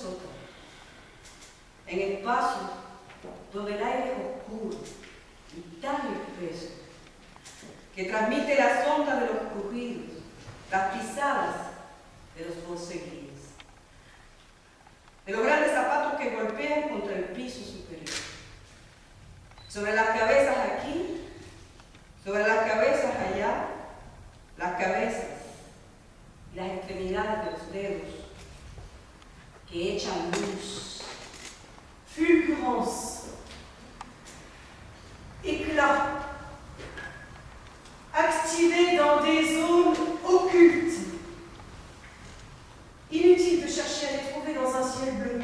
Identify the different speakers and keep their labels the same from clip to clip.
Speaker 1: sótano, en espacios donde el aire es oscuro y tan espeso que transmite las ondas de los crujidos, las pisadas de los conseguidos, de los grandes zapatos que golpean contra el piso superior. Sobre las cabezas aquí, sobre las cabezas allá, las cabezas y las extremidades de los dedos que echan luz.
Speaker 2: Fulgurance, éclat, activé dans des zones occultes. Inutile de chercher à les trouver dans un ciel bleu.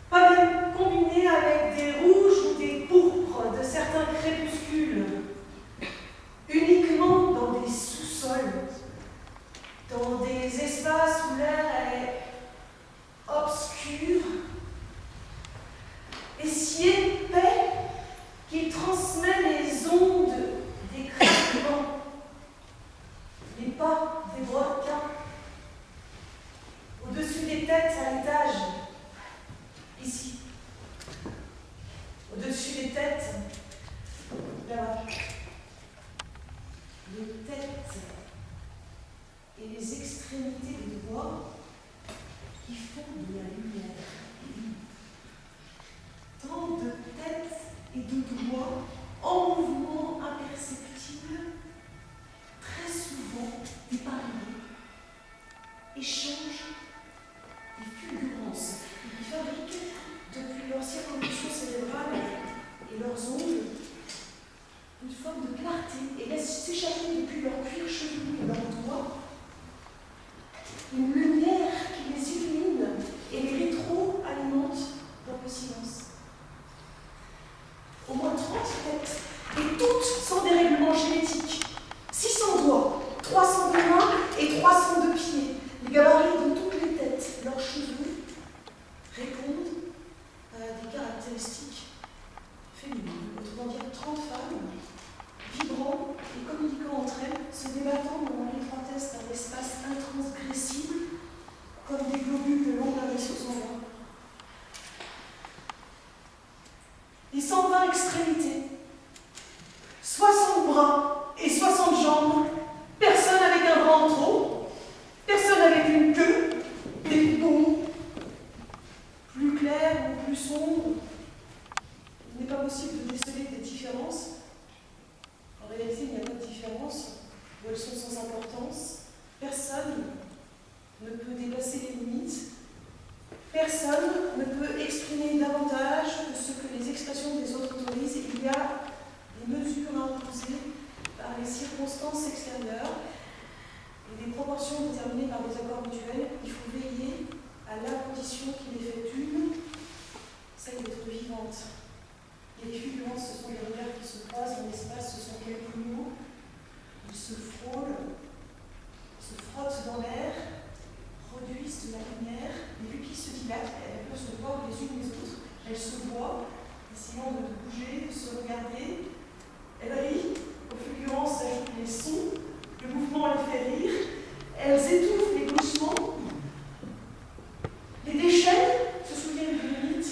Speaker 2: Pas même combiné avec des rouges ou des pourpres de certains crépuscules. Uniquement dans des sous-sols, dans des espaces où l'air est obscur et si épais qu'il transmet les ondes des craquements, les pas des brodequins, au-dessus des têtes à l'étage, ici, au-dessus des têtes, là-bas, les têtes et les extrémités des doigts qui font de la lumière. Tant de têtes et de doigts en mouvement imperceptible, très souvent dépareillés, échangent des fulgurances qui fabriquent, depuis leur circonvolution cérébrale et leurs ondes, une forme de clarté et laissent s'échapper depuis leur cuir chevelu et leurs doigts une lumière qui les illumine et les rétro-alimente dans le silence. Au moins 30 têtes, et toutes sans dérèglement génétique. 600 doigts, 300 de mains et 300 de pieds. Les gabarits de toutes les têtes, leurs cheveux répondent à des caractéristiques féminines. Autrement dire, 30 femmes, vibrant et communiquant entre elles, se débattant dans l'étroitesse d'un espace intransgressible, comme des globules de longue vaisseau sanguin. Les 120 extrémités, 60 bras et 60 jambes, personne avec un bras en trop, personne avec une queue, des poumons, plus clairs ou plus sombres. Il n'est pas possible de déceler des différences. En réalité, il n'y a pas de différence, ou elles sont sans importance. Personne ne peut dépasser les limites. Personne ne peut exprimer davantage que ce que les expressions des autres autorisent. Il y a des mesures imposées par les circonstances extérieures et des proportions déterminées par des accords mutuels. Il faut veiller à la condition qui les fait une, celle d'être vivante. Et les fulgurances, ce sont les regards qui se croisent dans l'espace, ce sont quelques mots, ils se frôlent, se frottent dans l'air, produisent de la lumière, les pupilles se dilatent, elles peuvent se voir les unes les autres, elles se voient, essayant de bouger, de se regarder, elles rient, aux fulgurances s'ajoutent les sons, le mouvement les fait rire, elles étouffent les gloussements, les déchaînent, se souviennent de limites,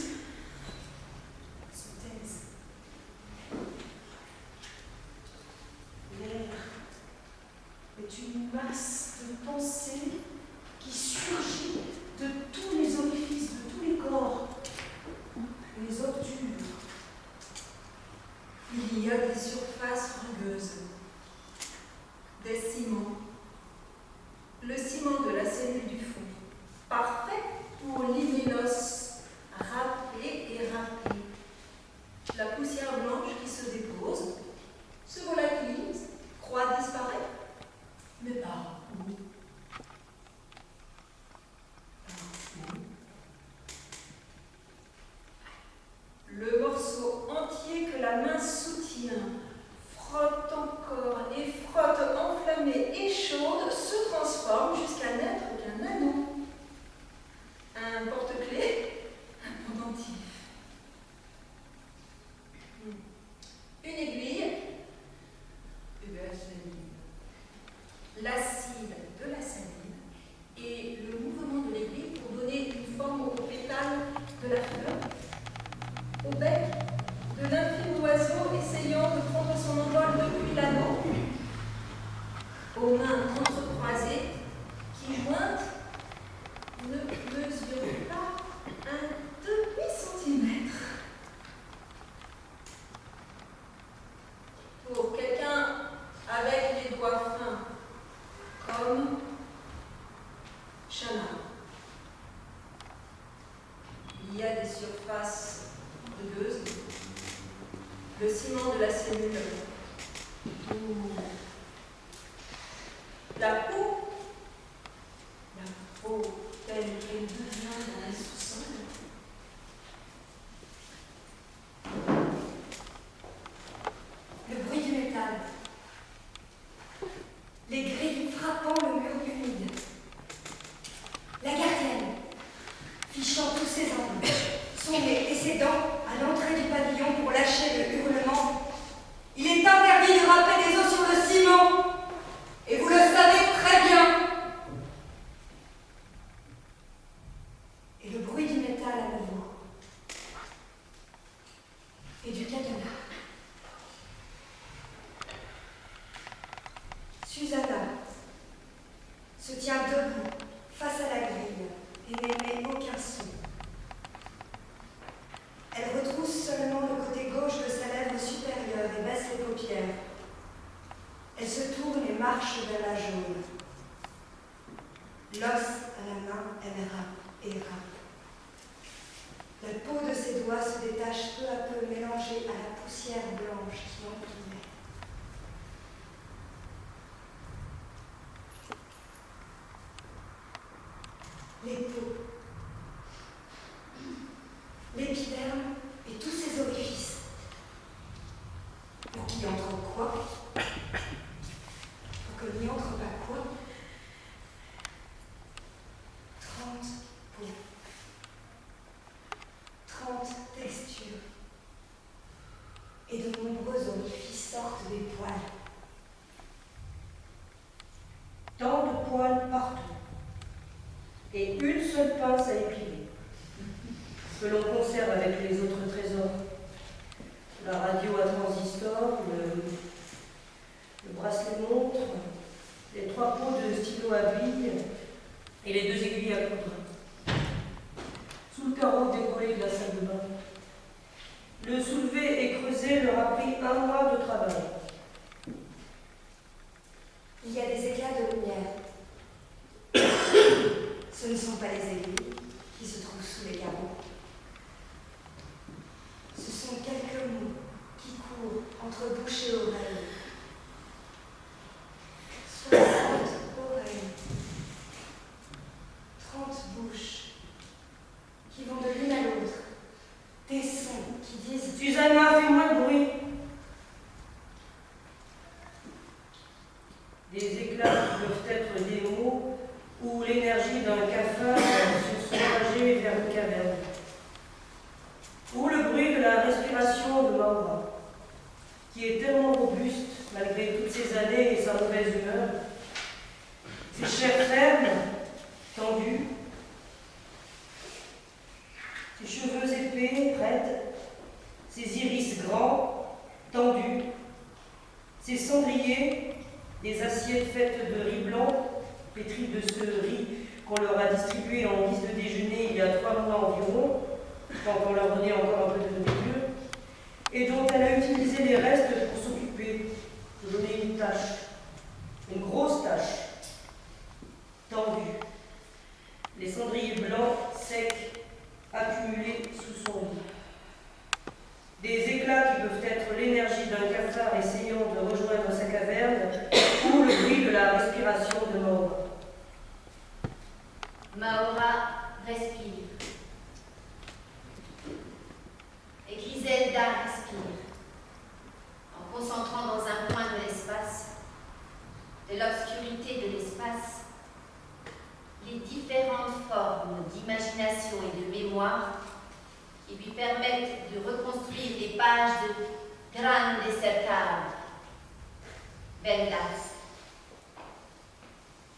Speaker 2: se taisent. L'air est une masse de pensée qui surgit de tous les orifices, de tous les corps, les obtures.
Speaker 3: Il y a des surfaces rugueuses, des ciments, le ciment de la cellule du fond, parfait pour limer l'os, râpé et râpé. La poussière blanche qui se dépose, se volatilise, croît, disparaît, mais par où? Le morceau entier que la main soutient, frotte encore et frotte, enflammée et chaude, se transforme jusqu'à n'être qu'un anneau. Un porte-clés, un pendentif. Une aiguille, une saline. L'acide de la saline et le mouvement de l'aiguille pour donner une forme au Il y a des surfaces rugueuses, le ciment de la cellule, ou la peau telle qu'elle devient dans les sous-sols.
Speaker 4: Le bruit du métal, les grilles frappant le mur humide, la gardienne, fichant tous ses angles, son nez et ses dents à l'entrée du pavillon pour lâcher le hurlement. Il est interdit de râper des os sur le ciment, et vous le savez très bien. Et le bruit du métal à nouveau, et du cadenas. Susanna se tient debout face à la grille et n'émet aucun son. Elle retrousse seulement le côté gauche de sa lèvre supérieure et baisse les paupières. Elle se tourne et marche vers la jaune. L'os à la main, elle rappe et rappe. La peau de ses doigts se détache peu à peu, mélangée à la poussière blanche qui entourait. Les peaux, l'épiderme et tous ses orifices. Pour qu'il entre quoi? Pour que n'y entre pas quoi? 30 peaux, 30 textures. Et de nombreux orifices sortent des poils.
Speaker 1: Tant de poils partout. Et une seule pince à épiler, que l'on conserve avec les autres trésors. La radio à transistor, le bracelet montre, les 3 pots de stylo à billes et les 2 aiguilles à coudre. Sous le carreau décollé de la salle de bain. Le soulever et creuser leur a pris 1 mois de travail.
Speaker 4: Il y a des éclats de lumière. Ce ne sont pas les aiguilles qui se trouvent sous les carreaux. Ce sont quelques mots qui courent entre bouche et oreille. 60 oreilles, 30 bouches qui vont de l'une à l'autre. Des sons qui disent «
Speaker 1: Susanna, fais-moi le bruit !» Des éclats qui peuvent être des mots ou l'énergie d'un cafard se soulager vers une caverne. Ou le bruit de la respiration de Maura, qui est tellement robuste malgré toutes ces années et sa mauvaise humeur. Ses chairs fermes, tendues, ses cheveux épais, raides, ses iris grands, tendus, ses cendriers, des assiettes faites de riz blanc, pétries de ce riz qu'on leur a distribué en guise de déjeuner il y a 3 mois environ, quand on leur donnait encore un peu de nourriture, et dont elle a utilisé les restes pour s'occuper, de donner une tâche, une grosse tâche, tendue. Les cendriers blancs, secs, accumulés sous son lit. Des éclats qui peuvent être l'énergie d'un cafard essayant de rejoindre sa caverne, ou le bruit de la respiration de Maura.
Speaker 5: Maura respire. Et Griselda respire, en concentrant dans un point de l'espace, de l'obscurité de l'espace, les différentes formes d'imagination et de mémoire qui lui permettent de reconstruire les pages de Grande Cercare, Vendas.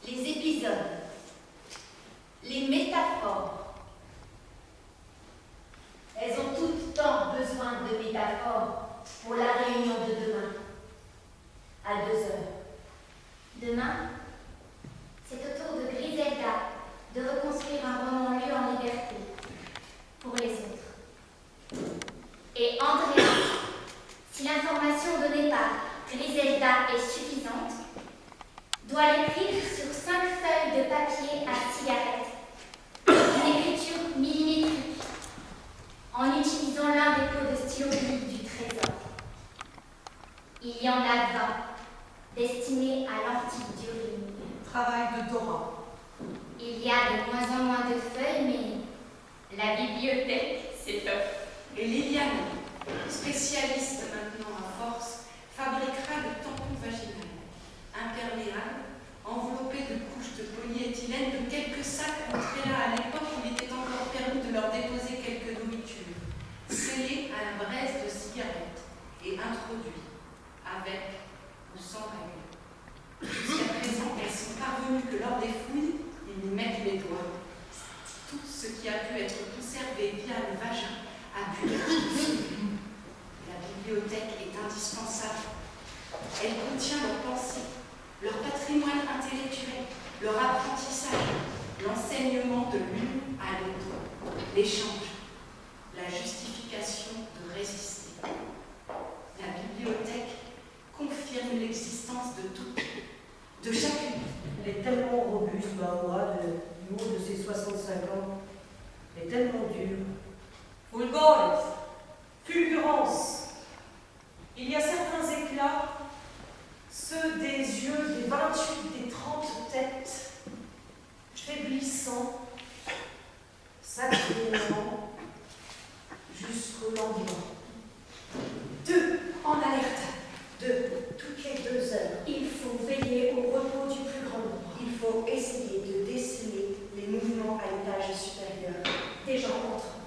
Speaker 5: Les épisodes, les métaphores. Elles ont toutes tant besoin de métaphores pour la réunion de demain, à 2 heures.
Speaker 6: Demain, c'est au tour de Griselda de reconstruire un roman lu en liberté pour les autres. Et Andrea, si l'information donnée par Griselda est suffisante, doit l'écrire sur 5 feuilles de papier à cigarette, une Il y en a 20, destinés à l'antidurine.
Speaker 2: Travail de Dora.
Speaker 6: Il y a de moins en moins de feuilles, mais la bibliothèque s'étoffe.
Speaker 7: Et Liliane, spécialiste maintenant à force, fabriquera le tampon vaginal, imperméable, enveloppé de couches de polyéthylène de quelques sacs entrés là à l'époque où il était encore permis de leur déposer quelques nourritures, scellés à la braise de cigarette et introduits avec ou sans règle. Jusqu'à présent, elles sont parvenues que lors des fouilles, ils y mettent les doigts. Tout ce qui a pu être conservé via le vagin a pu être conservé. La bibliothèque est indispensable. Elle contient leurs pensées, leur patrimoine intellectuel, leur apprentissage, l'enseignement de l'une à l'autre, l'échange, la justification de résister. La bibliothèque confirme l'existence de tout, de chacune.
Speaker 8: Elle est tellement robuste, Mahoua, du haut de ses 65 ans. Elle est tellement dure.
Speaker 1: Fulgores,
Speaker 2: Fulgurance. Il y a certains éclats, ceux des yeux des 28, des 30 têtes, faiblissants, s'accumulant jusqu'au lendemain.
Speaker 4: 2 en alerte.
Speaker 8: 2. Toutes les 2 heures,
Speaker 4: Il faut veiller au repos du plus grand nombre.
Speaker 8: il faut essayer de déceler les mouvements à l'étage supérieur.
Speaker 4: Des gens entrent,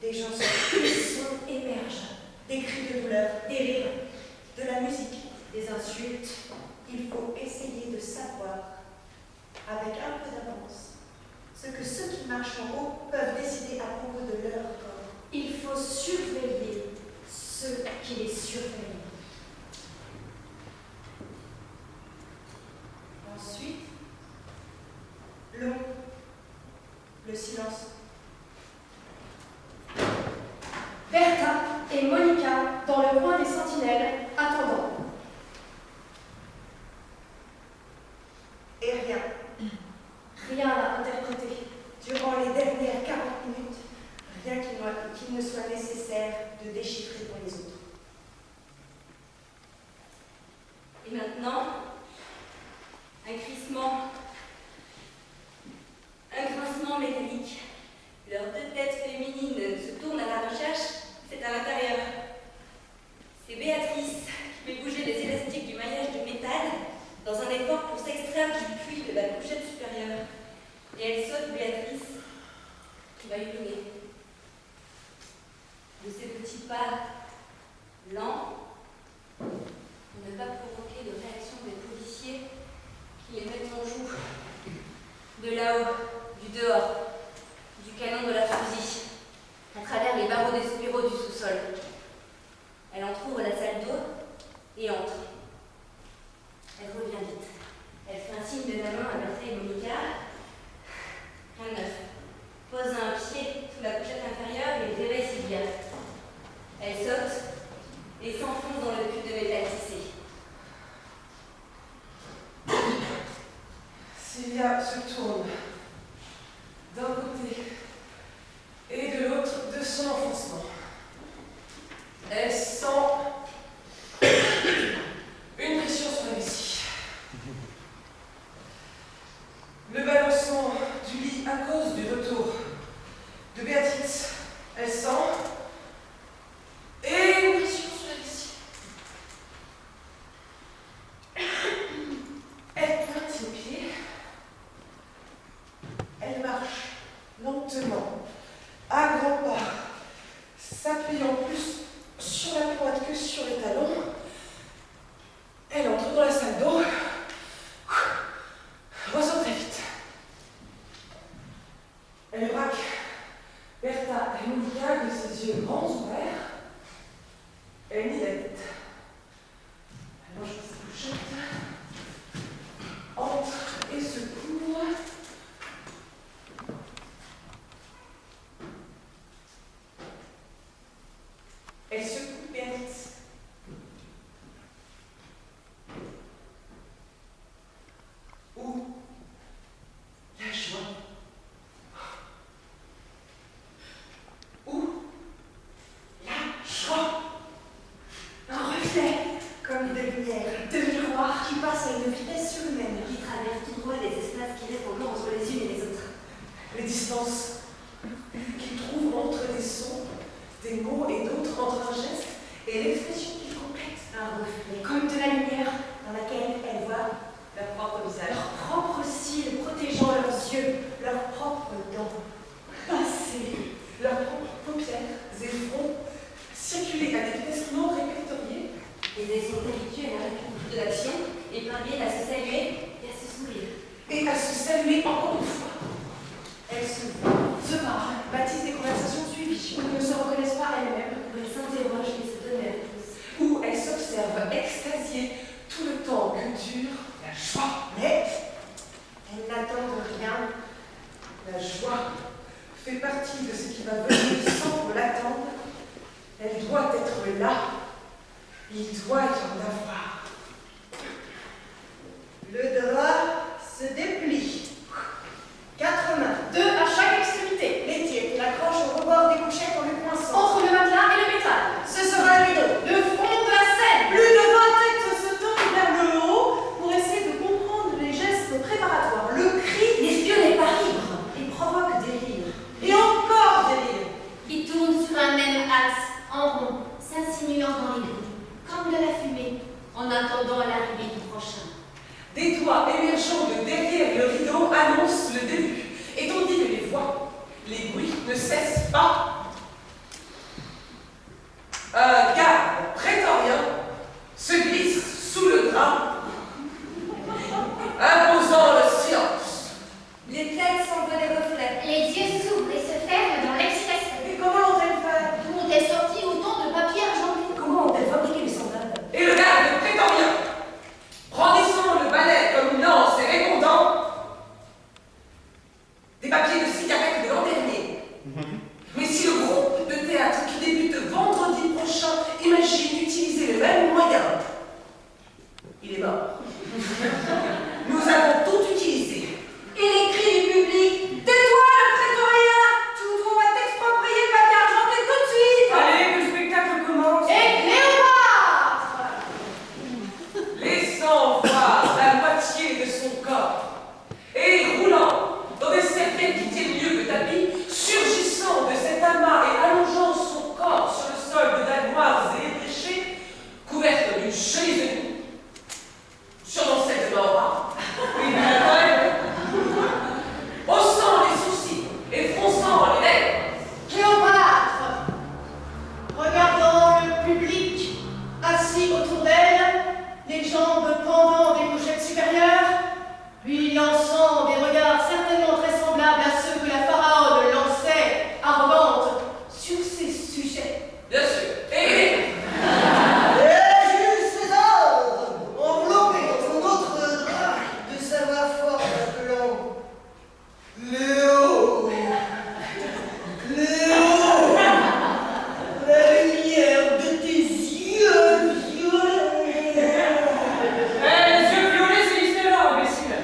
Speaker 8: Des gens
Speaker 4: des
Speaker 8: sont
Speaker 4: sons émergent,
Speaker 8: des cris de douleur,
Speaker 4: des rires,
Speaker 8: de la musique.
Speaker 4: des insultes.
Speaker 8: Il faut essayer de savoir, avec un peu d'avance, ce que ceux qui marchent en haut peuvent décider à propos de leur corps.
Speaker 4: Il faut surveiller ceux qui les surveillent.
Speaker 8: Ensuite, long, le silence.
Speaker 4: Bertha et Monica dans le coin des sentinelles, attendant.
Speaker 8: Et rien.
Speaker 4: Rien à interpréter.
Speaker 8: Durant les dernières 40 minutes, rien qu'il ne soit nécessaire de déchiffrer pour les autres.
Speaker 9: Et maintenant, un crissement, un grincement métallique. Leurs 2 têtes féminines se tournent à la recherche, c'est à l'intérieur. C'est Béatrice qui fait bouger les élastiques du maillage de métal dans un effort pour s'extraire du puits de la couchette supérieure. Et elle saute Béatrice, qui va uriner. De ses petits pas lents, pour ne pas provoquer de réaction des policiers qui les mettent en joue. De là-haut, du dehors, du canon de la fusille, à travers les barreaux des spiraux du sous-sol. Elle entrouvre la salle d'eau et entre. Elle revient vite. Elle fait un signe de la main à Bertha et Monica. Un œuf. Pose un pied sous la couchette inférieure et réveille Sylvia. Elle saute et s'enfonce dans le cul de métal tissé.
Speaker 2: Sylvia se tourne d'un côté et de l'autre de son enfoncement. Elle sent une pression sur la vessie. Le balancement du lit à cause du retour de Béatrice. Elle sent et une pression sur la vessie. Elle pointe ses pieds. Elle marche lentement, à grands pas, s'appuyant plus sur la pointe que sur les talons. Elle entre dans la salle d'eau, ressort très vite. Elle braque Bertha et Monica de ses yeux grands ouverts. Elle nie la tête. Elle mange sa couchette, entre et se couvre. Elle secoue Béatrice. Où la joie. Où la joie.
Speaker 4: Un reflet,
Speaker 8: Comme des
Speaker 2: suffit, ou ne se reconnaissent pas elles-mêmes,
Speaker 4: Où elles s'interrogent et se donnent leur pouce.
Speaker 2: où elles s'observent extasiées tout le temps que dure la joie.
Speaker 8: Mais elles n'attendent rien.
Speaker 2: La joie fait partie de ce qui va venir sans qu'on l'attende. Elle doit être là. Il doit y en avoir.
Speaker 8: Le drap se déplie. 4 mains.
Speaker 2: 2 à chaque extrémité.
Speaker 8: L'étier l'accroche au rebord des couchettes en le poinçant.
Speaker 2: Entre le matelas et le métal.
Speaker 8: Ce sera un rideau.
Speaker 2: Le front de la scène. Plus de 20 têtes se tendent vers le haut pour essayer de comprendre les gestes préparatoires. Le cri
Speaker 4: L'espion n'est pas libre et provoque des rires.
Speaker 2: et encore des rires.
Speaker 6: Qui tourne sur un même axe, en rond, s'insinuant dans les groupes, comme de la fumée, en attendant l'arrivée du prochain.
Speaker 2: Des doigts émergeant de derrière le rideau annoncent le début. Et tandis que les voix, les bruits ne cessent pas, un garde prétorien se glisse sous le drap, imposant le silence.
Speaker 4: Les têtes s'envoient des reflets.
Speaker 6: Les yeux s'ouvrent et se ferment dans l'excitation.
Speaker 8: Et comment l'ont-elles fait?
Speaker 6: Tout monde est sorti autant de papier argenté.
Speaker 4: Comment ont-elles fabriqué les sandales?
Speaker 2: Et le garde prétorien, brandissant le balai comme une lance et répondant, des papiers de cigarettes de l'an dernier. Mais si le groupe de théâtre qui débute vendredi prochain imagine utiliser les mêmes moyens, il est mort. Nous avons tout utilisé.
Speaker 8: Et les cris du public. Tais-toi, le prétorien! On va t'exproprier le papier argenté tout de suite!
Speaker 2: Allez, que le spectacle commence.
Speaker 8: Et Cléopâtre!
Speaker 2: Laissant voir la moitié de son corps et roulant dans des serviettes qui tiennent mieux que tapis, surgissant de cet amas et allongeant son corps sur le sol de dalles noires et étréchées, couverte d'une chemise de nuit, sur l'ancêtre de Maura, haussant les sourcils et fronçant les lèvres.
Speaker 8: Cléopâtre! Regardant le public assis autour d'elle, les jambes pendant des couchettes supérieures, lui lançant des regards certainement très semblables à ceux que la pharaone lançait, arrogante, sur ses sujets.
Speaker 2: Bien sûr. Et
Speaker 8: Jules César, enveloppé dans son autre drap de sa voix forte appelant Léo, Léo, la lumière de tes yeux violets.
Speaker 2: les yeux violets, c'est l'histoire, imbécile.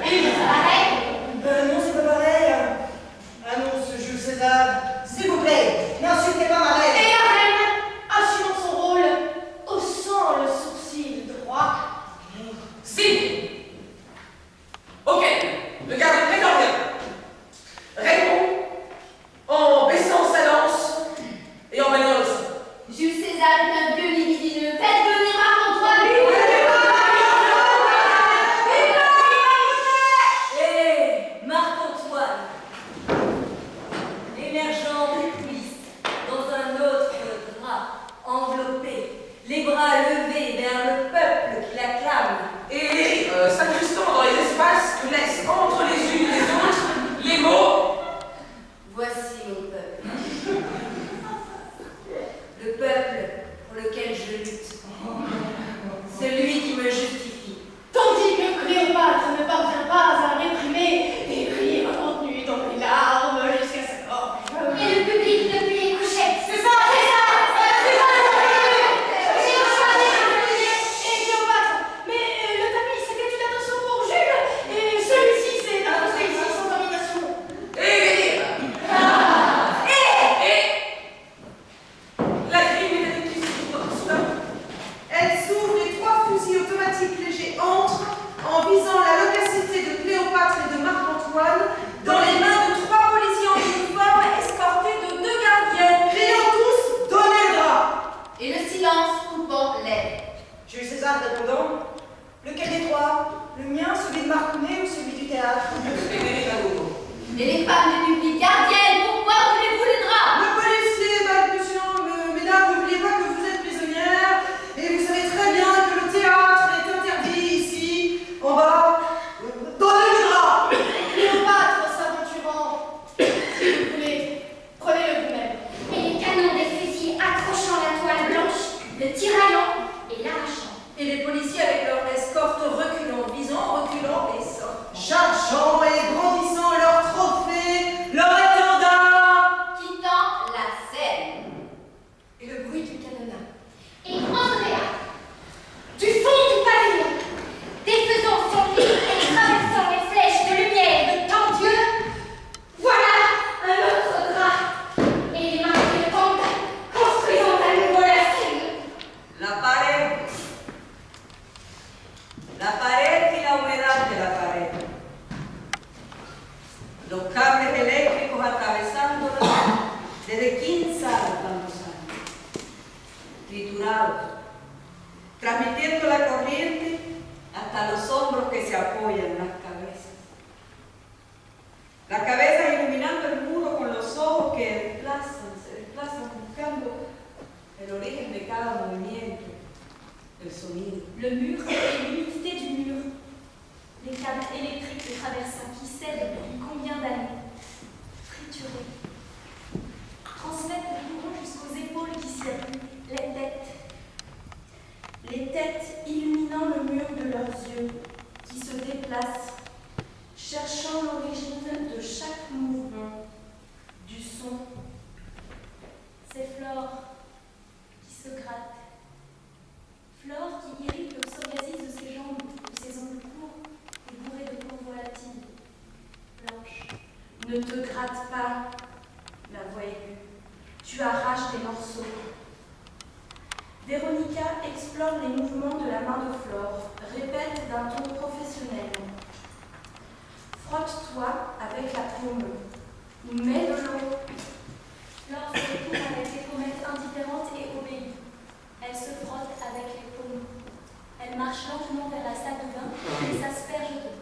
Speaker 8: Ben non, c'est pas pareil. Annonce Jules César. S'il vous plaît, n'insultez pas ma reine. Et la reine, assumant son rôle, haussant le sourcil droit.
Speaker 2: Si. Ok, le garde prétorien répond en baissant sa lance et en maniant le son.
Speaker 6: Jules César est un vieux libidineux. Faites venir Marc-Antoine.
Speaker 4: Hé, Marc-Antoine, émergeant des coulisses, dans un autre drap, enveloppé, les bras levés vers le peuple qui l'acclame.
Speaker 2: Et s'incrustant dans les espaces que laissent entre les unes et les autres les mots.
Speaker 4: Voici mon peuple. Le peuple pour lequel je lutte. Celui qui me justifie.
Speaker 8: Tandis que Cléopâtre ne parvient pas à réprimer des rires contenus dans les larmes jusqu'à sa gorge.
Speaker 6: Et le public depuis les couchettes.
Speaker 8: C'est ça, c'est ça, c'est ça, c'est ça.
Speaker 1: desde quién sabe cuántos años, triturados, transmitiendo la corriente hasta los hombros que se apoyan en las cabezas. Las cabezas iluminando el muro con los ojos que se desplazan buscando el origen de cada movimiento, el sonido.
Speaker 10: Le mur et l'humidité du mur. Les câbles électriques et traversins qui cèdent depuis combien d'années. Triturés. Transmettent le courant jusqu'aux épaules qui s'y appuient. Les têtes. Les têtes illuminant le mur de leurs yeux, qui se déplacent, cherchant l'origine de chaque mouvement, du son. Ces flores qui se grattent. Flore qui irrite le psoriasis de ses jambes, de ses ongles courts et bourrés de convolatine. Blanche, ne te gratte pas, la voix aiguë. Tu arraches des morceaux. Véronica explore les mouvements de la main de Flore, répète d'un ton professionnel. Frotte-toi avec la paume. Mets de l'eau. Flore se retourne avec les pommettes indifférentes et obéit. Elle se frotte avec les paumes. Elle marche lentement vers la salle de bain et s'asperge d'eau.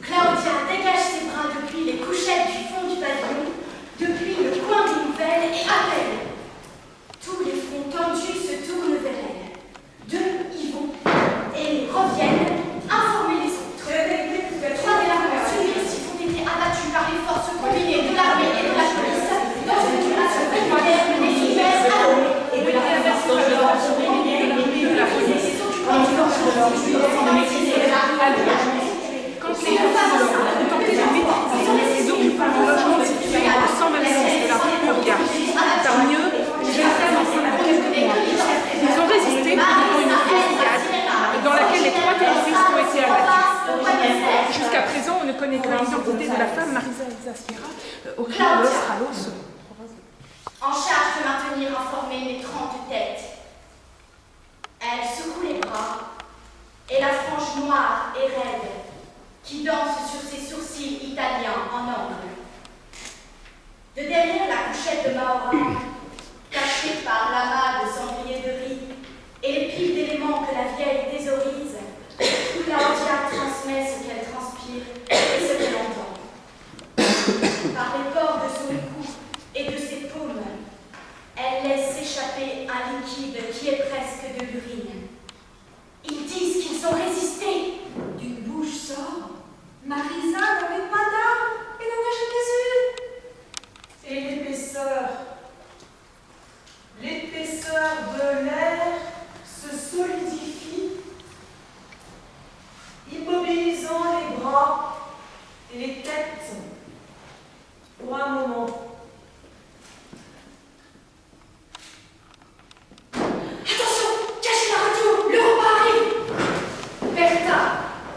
Speaker 4: Claudia dégage ses bras depuis les couchettes du fond du pavillon, depuis le coin des nouvelles et appelle. Tous les fronts tendus se tournent vers elle. Deux y vont et reviennent informer les autres. Trois délinquants subversifs ont été abattus par les forces combinées de l'armée et de la police dans une opération régulière menée sous diverses armées et de la réserve de la force régulière de la police s'occupant du force de maîtriser la rue.
Speaker 2: Quand les forces de l'ordre ont tenté de maîtriser les occupants d'un logement situé au 126 de la rue Urga, parmi eux, une jeune femme enceinte de quelques mois. Ils ont résisté devant une fusillade dans laquelle les trois terroristes ont été abattus. Jusqu'à présent, on ne connaît que l'identité de la femme, Marisa Elsa Sierra, originaire de Australos.
Speaker 4: En charge de maintenir informées les 30 têtes. Elle secoue les bras et la frange noire et raide qui danse sur ses sourcils italiens en angle. De derrière la couchette de Mahoran, cachée par l'amas de sanglier de riz et les piles d'éléments que la vieille thésaurise, Claudia transmet ce qu'elle transpire et ce qu'elle entend. Par les pores de son cou et de ses paumes, elle laisse s'échapper un liquide qui est presque de l'urine. Ils disent qu'ils ont résisté.
Speaker 3: D'une bouche sort, Marisa n'avait pas d'armes et n'en a jamais eu.
Speaker 2: Et l'épaisseur de l'air se solidifie, immobilisant les bras et les têtes pour un moment.
Speaker 4: Attention, cachez la radio, le repas arrive. Bertha,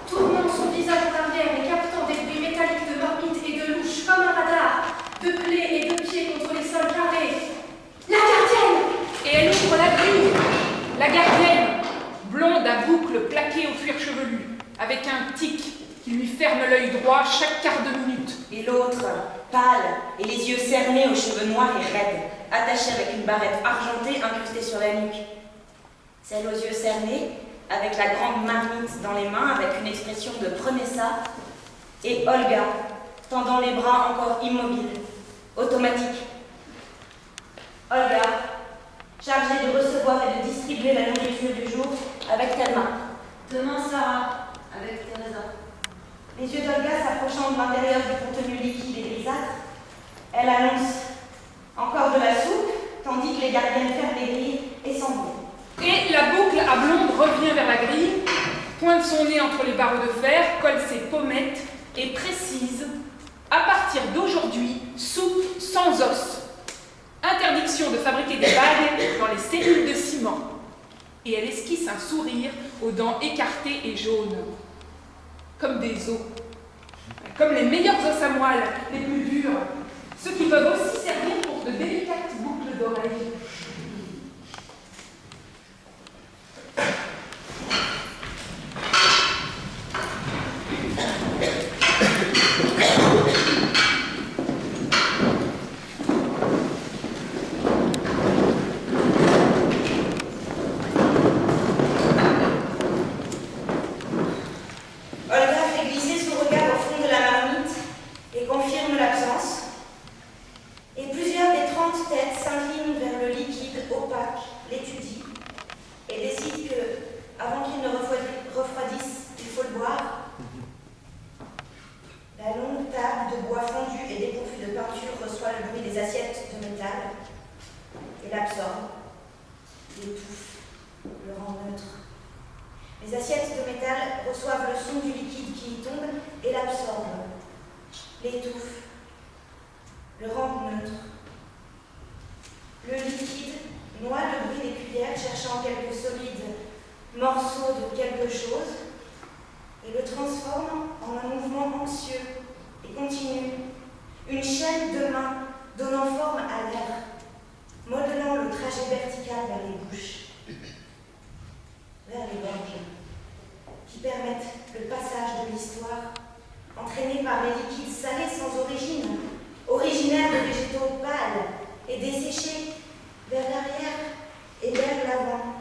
Speaker 4: tournant son visage en arrière et captant des bruits métalliques de marmite et de louche comme un radar, de plaies et de pieds contre les sols carrés. La gardienne!
Speaker 2: Et elle ouvre la grille. La gardienne, blonde à boucles plaquées au cuir chevelu, avec un tic qui lui ferme l'œil droit chaque quart de minute.
Speaker 11: Et l'autre, pâle et les yeux cernés aux cheveux noirs et raides, attachée avec une barrette argentée incrustée sur la nuque. Celle aux yeux cernés, avec la grande marmite dans les mains, avec une expression de « prenez ça », et Olga, tendant les bras encore immobiles, automatique. Olga, chargée de recevoir et de distribuer la nourriture du jour avec Thelma.
Speaker 9: Demain, Sarah, avec Teresa.
Speaker 11: Les yeux d'Olga s'approchant de l'intérieur du contenu liquide et grisâtre, elle annonce encore de la soupe, tandis que les gardiennes ferment les grilles et s'en vont.
Speaker 2: Et la boucle à blonde revient vers la grille, pointe son nez entre les barreaux de fer, colle ses pommettes et précise « À partir d'aujourd'hui, soupe sans os. Interdiction de fabriquer des bagues dans les cellules de ciment. » Et elle esquisse un sourire aux dents écartées et jaunes, comme des os. Comme les meilleurs os à moelle, les plus durs, ceux qui peuvent aussi servir pour de délicates boucles d'oreilles.
Speaker 11: et l'absorbe, l'étouffe, le rend neutre. Les assiettes de métal reçoivent le son du liquide qui y tombe et l'absorbe, l'étouffe, le rend neutre. Le liquide noie le bruit des cuillères cherchant quelque solide morceau de quelque chose et le transforme en un mouvement anxieux et continu, une chaîne de mains donnant forme à l'air, modelant le trajet vertical vers les bouches, vers les gorges, qui permettent le passage de l'histoire, entraîné par les liquides salés sans origine, originaires de végétaux pâles et desséchés vers l'arrière et vers l'avant,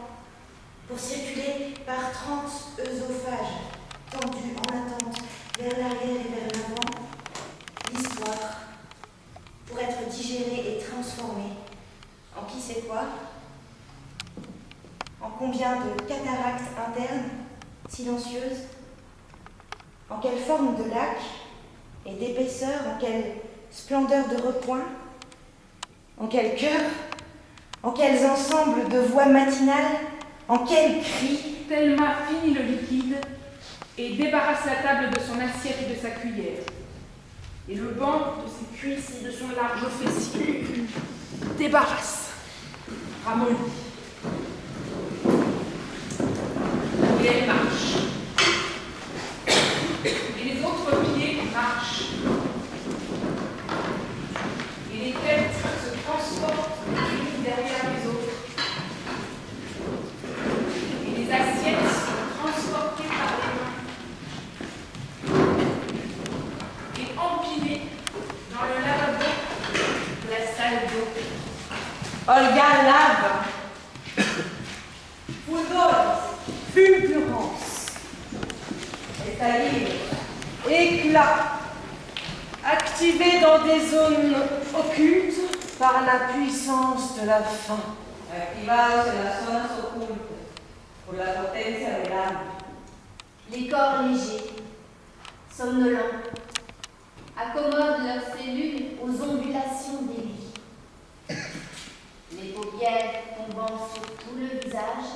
Speaker 11: pour circuler par 30 œsophages tendus en attente vers l'arrière et vers l'avant, l'histoire, pour être digérée et transformée en qui sait quoi, en combien de cataractes internes, silencieuses, en quelle forme de lac et d'épaisseur, en quelle splendeur de recoin, en quel cœur, en quels ensembles de voix matinales, en quels cris.
Speaker 12: Thelma finit le liquide et débarrasse la table de son assiette et de sa cuillère, et le banc de ses cuisses et de son large fessier. Débarrasse, ramollit. Et elle marche. Et les autres pieds marchent. Et les têtes se transportent les unes derrière les autres. Et les assiettes sont transportées par les mains. Et empilées dans le lavabo de la salle d'eau.
Speaker 2: Olga lave, foudre, fulgurance, étalir, éclat, activé dans des zones occultes par la puissance de la faim.
Speaker 1: Activados en las zonas ocultas por la potencia del hambre.
Speaker 5: Les corps légers, somnolents, accommodent leurs cellules aux ondulations des lits. Les paupières tombant sur tout le visage,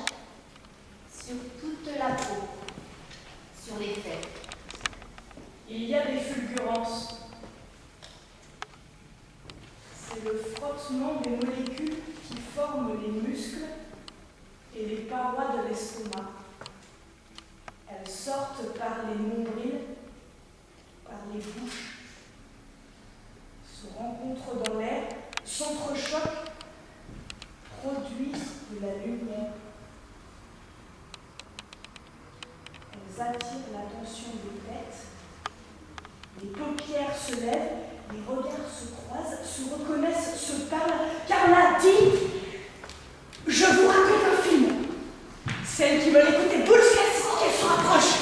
Speaker 5: sur toute la peau, sur les faits.
Speaker 2: Il y a des fulgurances. C'est le frottement des molécules qui forment les muscles et les parois de l'estomac. Elles sortent par les nombrils, par les bouches, se rencontrent dans l'air, s'entrechoquent, produisent de la lumière. Elles attirent l'attention des têtes, les paupières se lèvent, les regards se croisent, se reconnaissent, se parlent. Carla dit « Je vous raconte un film !» Celle qui veut l'écouter boule qu'elle se rapproche.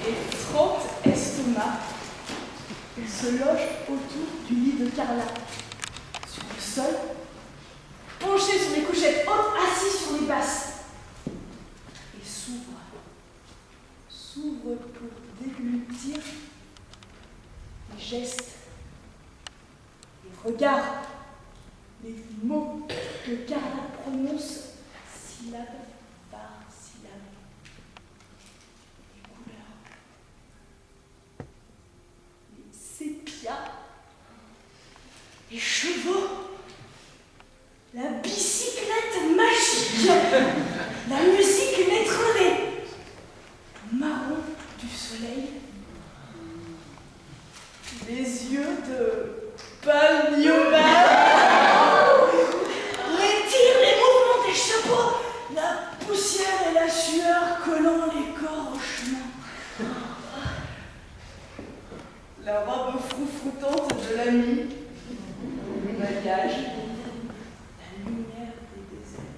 Speaker 2: Et 30 estomacs se logent autour du lit de Carla, sur le sol, penchés sur les couchettes hautes, assis sur les basses, et s'ouvrent pour déglutir les gestes, les regards, les mots que Carla prononce syllabe par syllabe, les couleurs, les sépias, les chevaux, la bicyclette magique, la musique étranglée, le marron du soleil, les yeux de Palmioma, les tirs, les mouvements des chapeaux, la poussière et la sueur collant les corps au chemin, la robe froufroutante de l'ami, le maillage, la lumière des déserts,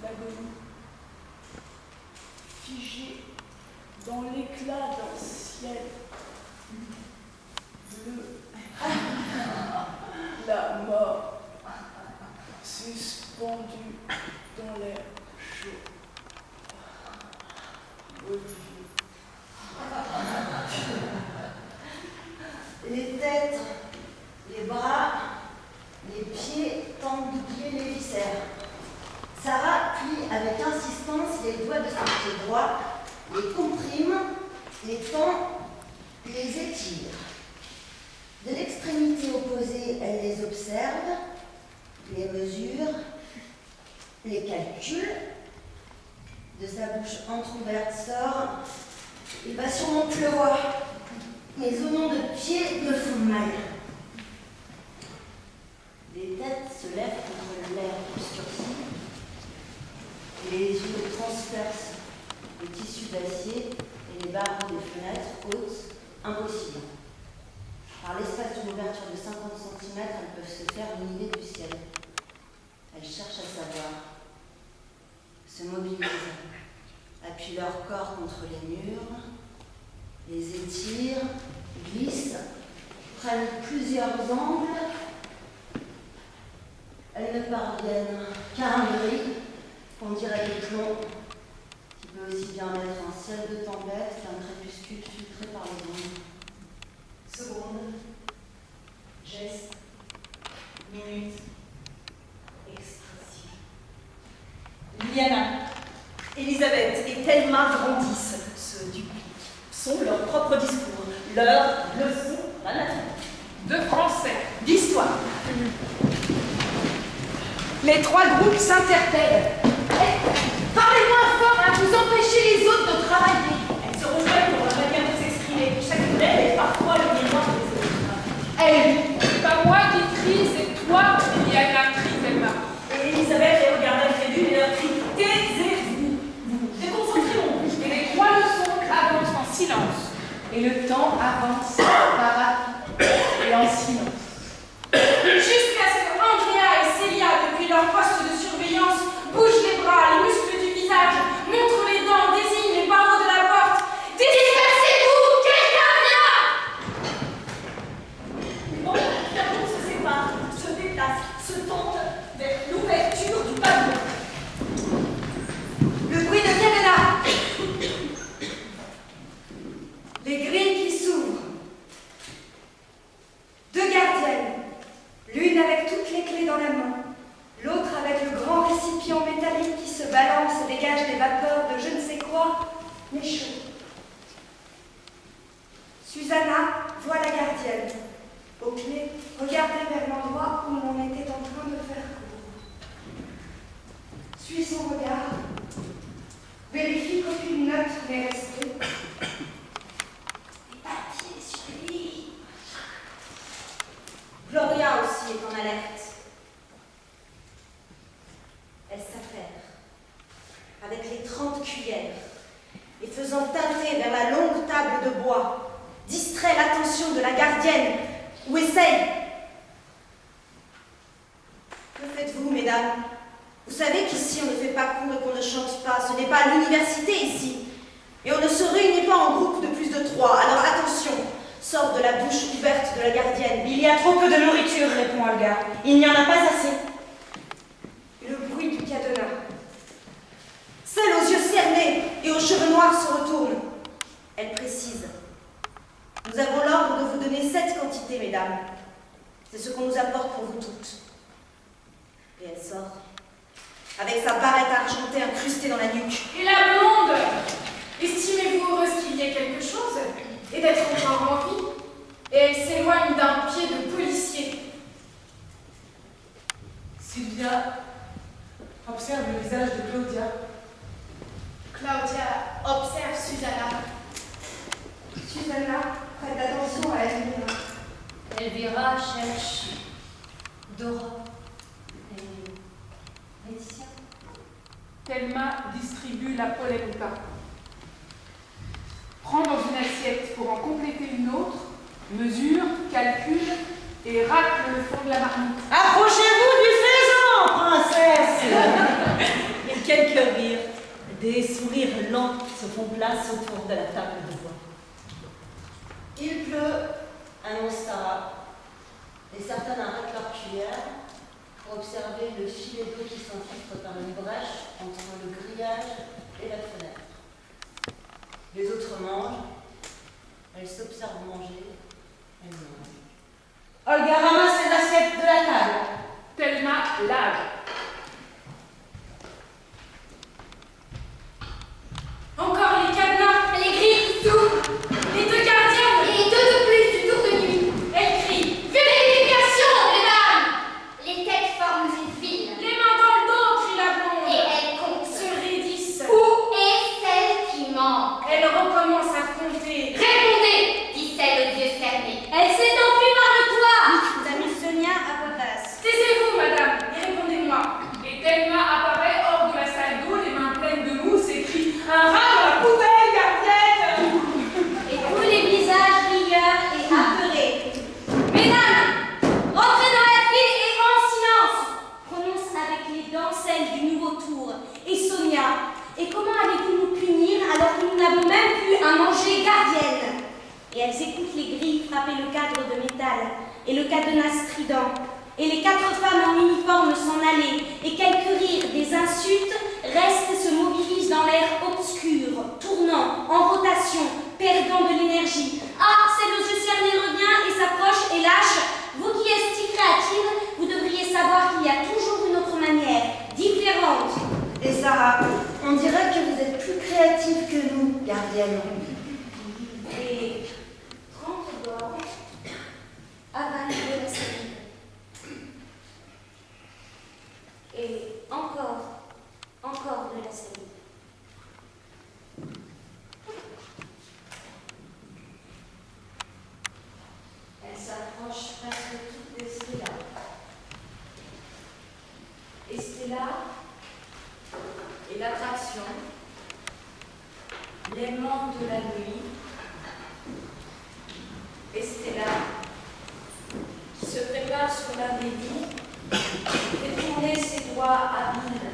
Speaker 2: l'agonie, figée dans l'éclat d'un ciel bleu, la mort suspendue dans l'air chaud. Olivier.
Speaker 13: Les têtes, les bras, les pieds tentent d'oublier les viscères. Sarah plie avec insistance les doigts de son pied droit, les comprime, les tend, les étire. De l'extrémité opposée, elle les observe, les mesure, les calcule. De sa bouche entrouverte sort « Il va sûrement pleuvoir. Mes oignons de pied me font mal. » Les têtes se lèvent contre l'air obscurci. Les yeux transpercent le tissu d'acier et les barreaux des fenêtres hautes, impossible. Par l'espace d'une ouverture de 50 cm, elles peuvent se faire une idée du ciel. Elles cherchent à savoir, se mobilisent, appuient leur corps contre les murs, les étirent, glissent, prennent plusieurs angles. Elles ne parviennent qu'à un gris qu'on dirait du plomb, qui peut aussi bien être un ciel de tempête qu'un crépuscule filtré par les ondes.
Speaker 4: Seconde, geste, minute, expression.
Speaker 2: Liana, Elisabeth et Thelma grandissent, se dupliquent, sont leur propre discours, leur leçon dramatique.
Speaker 12: De français.
Speaker 2: D'histoire. Les trois groupes s'interpellent. Parlez moins fort, hein, vous empêchez les autres de travailler. Elles se rejoignent pour leur manière de s'exprimer. Chacune d'elles est parfois le miroir des autres. Elle.
Speaker 12: C'est pas moi qui crie, c'est toi qui a la crise, Thelma.
Speaker 2: Et Elisabeth les regarde incrédule et leur crie « Taisez-vous !» Déconcentrez-vous.
Speaker 12: Et les trois leçons avancent en silence.
Speaker 2: Et le temps avance par rapide et en silence.
Speaker 10: Jusqu'à ce que Andrea et Célia, depuis leur poste de surveillance, bougent les bras, les muscles du visage, montrent les dents, désignent les barreaux de la porte. Dispersez-vous! Quelqu'un vient!
Speaker 2: Bon, la route se sépare, se déplace, se tente vers l'ouverture du pavillon.
Speaker 4: Le bruit ne vient de là. Les grilles qui s'ouvrent. Deux gardiennes, l'une avec toutes les clés dans la main, l'autre avec le grand récipient métallique qui se balance et dégage des vapeurs de je ne sais quoi, mais chaud. Susanna voit la gardienne, aux clés, regarder vers l'endroit où l'on était en train de faire court. Suit son regard, vérifie qu'aucune note n'est restée. Les papiers sur lui.
Speaker 13: Gloria aussi est en alerte. Elle s'affaire, avec les 30 cuillères, et faisant tâter vers la longue table de bois, distrait l'attention de la gardienne, ou essaye. Que faites-vous, mesdames? Vous savez qu'ici on ne fait pas cours et qu'on ne chante pas, ce n'est pas l'université ici. Et on ne se réunit pas en groupe de plus de 3, alors attention, sort de la bouche ouverte de la gardienne.
Speaker 11: Il y a trop peu de nourriture, répond Olga. Il n'y en a pas assez.
Speaker 4: Le bruit du cadenas.
Speaker 13: Celle aux yeux cernés et aux cheveux noirs se retourne. Elle précise. Nous avons l'ordre de vous donner 7 quantités, mesdames. C'est ce qu'on nous apporte pour vous toutes. Et elle sort, avec sa barrette argentée incrustée dans la nuque.
Speaker 10: Et la blonde! Estimez-vous heureuse qu'il y ait quelque chose et d'être encore en vie? Et elle s'éloigne d'un pied de policier.
Speaker 2: Sylvia observe le visage de Claudia.
Speaker 4: Claudia observe Susanna. Susanna prête attention à Elvira.
Speaker 9: Elvira cherche Dora et Laetitia.
Speaker 12: Thelma distribue la polenta. Prend dans une assiette pour en compléter une autre, mesure, calcule et racle le fond de la marmite.
Speaker 8: Approchez-vous du faisan, princesse. Et quelques rires, des sourires lents se font place autour de la table de bois.
Speaker 13: Il pleut, annonce Sarah, et certaines arrêtent leur cuillère pour observer le filet d'eau qui s'infiltre par une brèche entre le grillage et la fenêtre. Les autres mangent, elles s'observent manger, elles mangent. Olga ramasse les assiettes de la table.
Speaker 12: Thelma lave.
Speaker 10: Encore les cadenas,
Speaker 6: Les grilles qui s'ouvrent.
Speaker 10: les deux gardiennes.
Speaker 6: Et deux de plus du tour de nuit.
Speaker 10: Elle crie vérification, mesdames.
Speaker 6: Les têtes forment une file.
Speaker 10: Les mains dans le dos, crie la blonde.
Speaker 6: Et elles comptent.
Speaker 10: Se raidissent.
Speaker 6: Où est celle qui manque?
Speaker 10: Elle recommence à compter.
Speaker 6: Répondez, dit celle aux yeux cernés. Elle s'est enfuie par le toit.
Speaker 13: T'as mis Sonia à voix basse.
Speaker 10: Taisez-vous, madame, et répondez-moi.
Speaker 12: Et Thelma apparaît hors de la salle d'eau, les mains pleines de mousse, et crie un rat dans la poubelle, gardienne.
Speaker 6: Et tous les visages rieurs et apeurés. Mesdames, rentrez dans la file et en silence. Prononce avec les dents celle du nouveau tour. Et Sonia, et comment allez-vous nous punir alors que nous n'avons même plus à manger gardienne? Et elles écoutent les grilles frapper le cadre de métal et le cadenas strident. Et les quatre femmes en uniforme s'en aller, et quelques rires, des insultes, restent et se mobilisent dans l'air obscur, tournant, en rotation, perdant de l'énergie. Ah, celle aux yeux cernés revient et s'approche et lâche. Vous qui êtes si créative, vous devriez savoir qu'il y a toujours une autre manière, différente.
Speaker 13: Et Sarah, on dirait que vous êtes plus créative que nous, gardienne.
Speaker 6: Et 30 bords avalent de la salive. Et encore de la salive. Elle s'approche presque toutes d'Estella. Estella est l'attraction, l'aimant de la nuit. Estella, qui se prépare sur la mairie, fait tourner ses doigts habiles,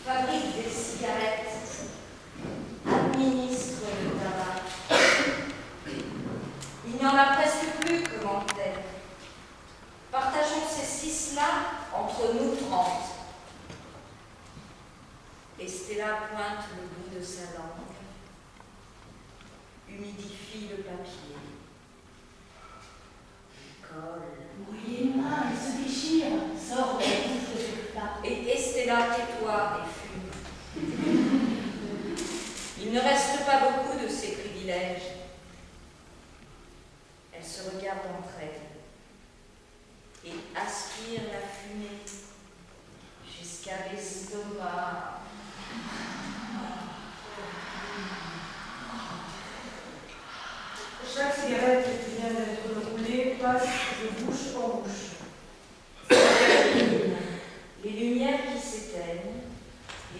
Speaker 6: fabrique des cigarettes, administre le tabac. Il n'y en a presque plus, commente-t-elle. Partageons ces 6-là entre nous 30. Estella pointe le bout de sa langue, humidifie le papier, colle.
Speaker 13: Mouillez-moi, elle se déchire. Sors de la bouche de ce plat.
Speaker 6: Et Estella, tais-toi et fume. Il ne reste pas beaucoup de ces privilèges. Elles se regardent entre elles et aspirent la fumée jusqu'à l'estomac.
Speaker 2: Chaque cigarette qui vient d'être roulée passe de bouche en bouche.
Speaker 6: Les lumières qui s'éteignent,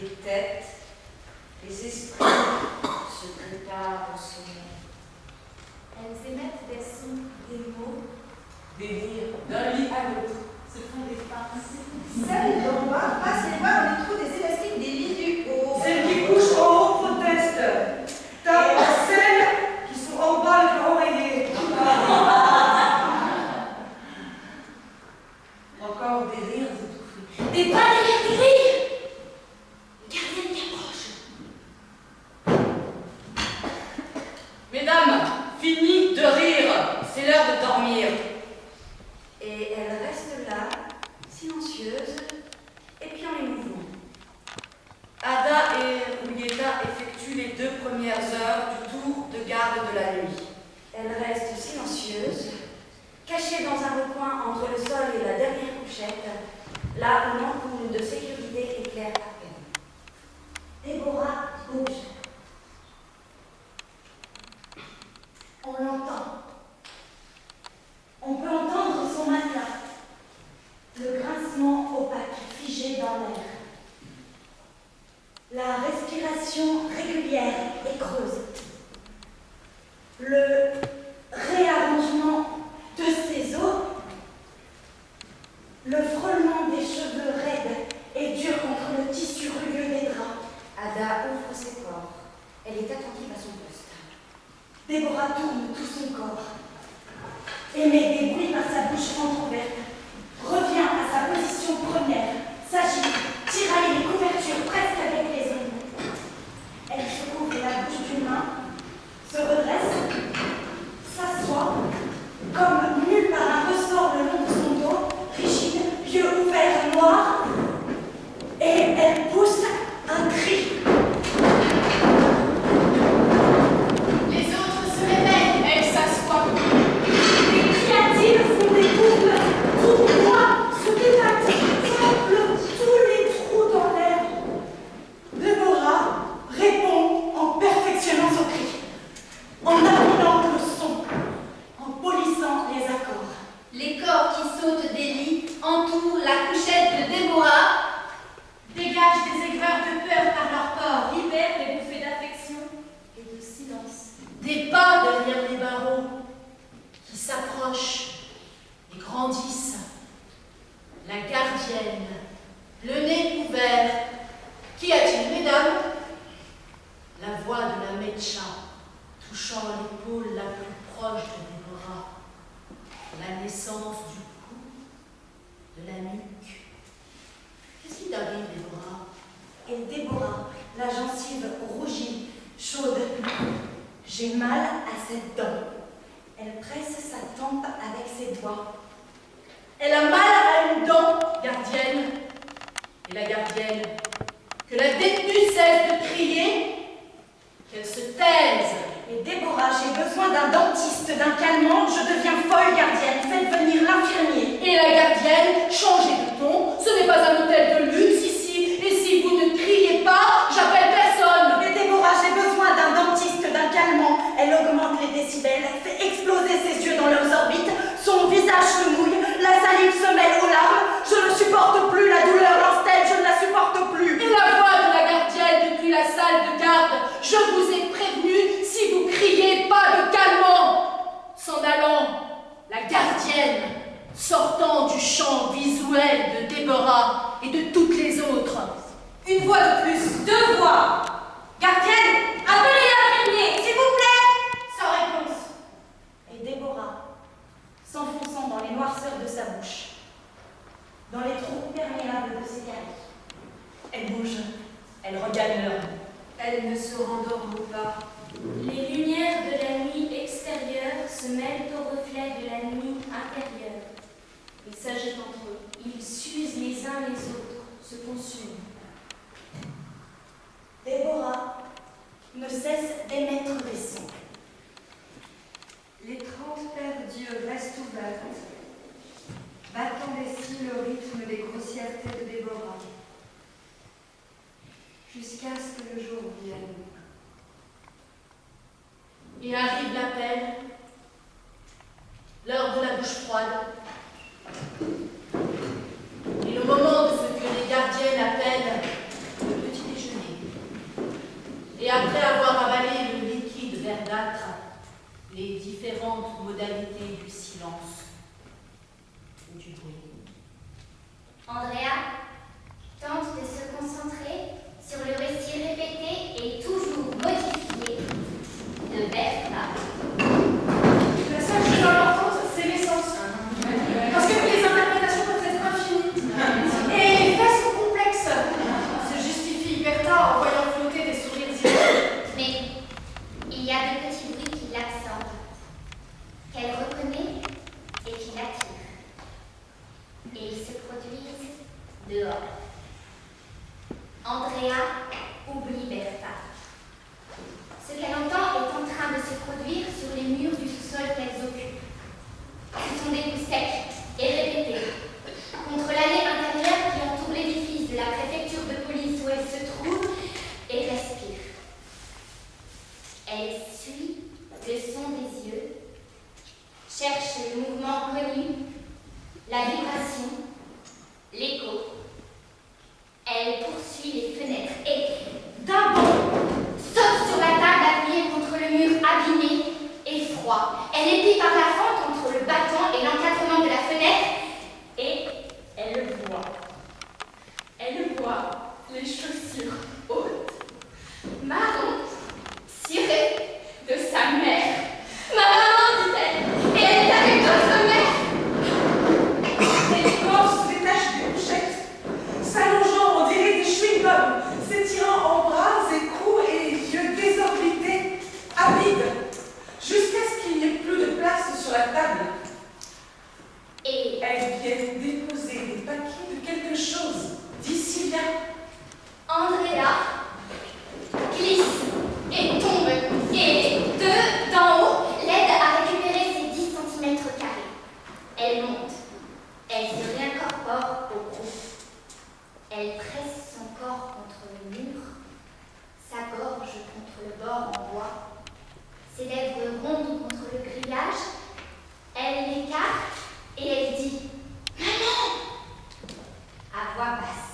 Speaker 6: les têtes, les esprits se préparent au sommeil.
Speaker 10: Elles émettent des sons, des mots.
Speaker 6: Des rires d'un lit à l'autre se font des farces.
Speaker 3: Celle d'en bas passe les doigts dans les trous des élastiques des lits du haut.
Speaker 2: Celles qui couchent en haut protestent. Tape celles qui sont en bas le grand oreiller.
Speaker 6: Encore des rires étouffés. Des pas derrière des grilles. Le gardien qui approche.
Speaker 14: Mesdames, fini de rire, c'est l'heure de dormir.
Speaker 6: Et elle reste là, silencieuse, épiant les mouvements.
Speaker 14: Ada et Rulieta effectuent les 2 premières heures du tour de garde de la nuit.
Speaker 6: Elle reste silencieuse, cachée dans un recoin entre le sol et la dernière couchette, là où l'ampoule de sécurité éclaire à peine.
Speaker 13: Déborah bouge. On l'entend. On peut entendre son matelas, le grincement opaque figé dans l'air. La respiration régulière et creuse. Le réarrangement de ses os. Le frôlement des cheveux raides et durs contre le tissu rugueux des draps.
Speaker 6: Ada ouvre ses pores. Elle est attentive à son poste.
Speaker 13: Déborah tourne tout son corps. Émet des bruits par sa bouche entrouverte. Revient à sa position première. S'agite, tiraille les couvertures presque avec les ongles. Elle se couvre la bouche d'une main, se redresse, s'assoit, comme mue par un
Speaker 8: bras, la naissance du cou, de la nuque. Qu'est-ce qui t'arrive, Déborah?
Speaker 11: Et Déborah, la gencive rougie, chaude. J'ai mal à cette dent. Elle presse sa tempe avec ses doigts.
Speaker 8: Elle a mal à une dent, gardienne. Et la gardienne, que la détenue cesse de crier, qu'elle se taise.
Speaker 11: Mais Déborah, j'ai besoin d'un dentiste, d'un calmant, je deviens folle, gardienne. Faites venir l'infirmier.
Speaker 8: Et la gardienne, changez de ton, ce n'est pas un hôtel de luxe ici, et si vous ne criez pas, j'appelle personne.
Speaker 11: Mais Déborah, j'ai besoin d'un dentiste, d'un calmant. Elle augmente les décibels, fait exploser ses yeux dans leurs orbites, son visage se mouille, la salive se mêle aux larmes. Je ne supporte plus la douleur, l'instelle, je ne la supporte plus.
Speaker 8: Et la voix de la gardienne depuis la salle de garde, je vous ai prévenu, si vous criez pas de calmant. S'en allant, la gardienne, sortant du champ visuel de Déborah et de toutes les autres.
Speaker 4: Une voix de plus, deux voix. Gardienne, appelez l'infirmier, s'il vous plaît.
Speaker 11: Sans réponse. Et Déborah, s'enfonçant dans les noirceurs de sa bouche, dans les trous perméables de ses caries. Elle bouge, elle regagne l'heure.
Speaker 3: Elle ne se rendorme pas.
Speaker 10: Les lumières de la nuit extérieure se mêlent aux reflets de la nuit intérieure. Ils s'agitent entre eux. Ils s'usent les uns les autres, se consument.
Speaker 11: Déborah ne cesse d'émettre des sons.
Speaker 3: Les 30 paires d'yeux restent ouvertes, battant des cils au rythme des grossièretés de Déborah, jusqu'à ce que le jour vienne.
Speaker 8: Et arrive l'appel, l'heure de la bouche froide. Et le moment de ce que les gardiennes appellent le petit déjeuner. Et après avoir avalé le liquide verdâtre, les différentes modalités du silence ou du bruit.
Speaker 6: Andrea tente de se concentrer sur le récit répété et toujours modifié de Bertha.
Speaker 2: La seule chose importante, c'est l'essence. Parce que les interprétations peuvent être infinies. Et les faits sont complexes. Se justifie Bertha en voyant flotter des sourires ironiques.
Speaker 6: Mais il y a de petits bruits qui l'absorbent, qu'elle reconnaît et qui l'attirent. Et ils se produisent dehors. Andrea oublie Bertha. Ce qu'elle entend est en train de se produire sur les murs du sous-sol qu'elles occupent. Ce sont des coups secs et répétés contre l'allée intérieure qui entoure l'édifice de la préfecture de police où elle se trouve et respire. Elle suit le son des yeux, cherche le mouvement connu, la vibration, l'écho. Elle poursuit les fenêtres et, d'un bond, saute sur la table appuyée contre le mur abîmé et froid. Elle épie par la fente entre le battant et l'encadrement de la fenêtre et elle le voit.
Speaker 10: Elle voit les chaussures hautes, marron, cirées de sa mère. Maman, dit-elle, et elle est avec d'autres mères.
Speaker 2: Les corps se détachent des couchettes, s'allongeant, on dirait des chewing-gums, s'étirant en bras et cous et les yeux désorbités, avides, jusqu'à ce qu'il n'y ait plus de place sur la table.
Speaker 6: Et
Speaker 2: elles viennent déposer des paquets de quelque chose d'ici là.
Speaker 6: Andrea glisse et tombe et deux d'en haut l'aident à récupérer ses 10 cm². Elle monte, elle se réincorpore au groupe. Elle presse son corps contre le mur, sa gorge contre le bord en bois, ses lèvres rondes contre le grillage. Elle l'écarte et elle dit « Maman !» à voix basse.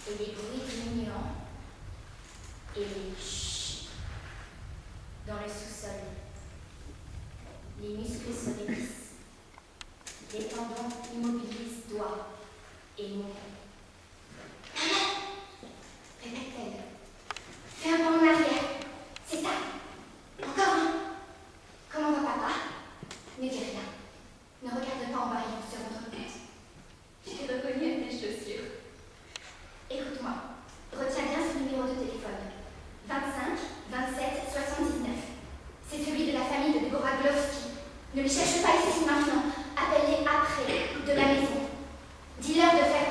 Speaker 6: Et les bruits diminuants et les chut dans le sous-sol. Les muscles se raidissent, les tendons immobilisent doigts et mots. Maman, répète-t-elle, fais un pas en arrière. C'est ça. Encore un. Comment va cherchez pas ici maintenant. Appelle-les après, de la maison. Dis-leur de faire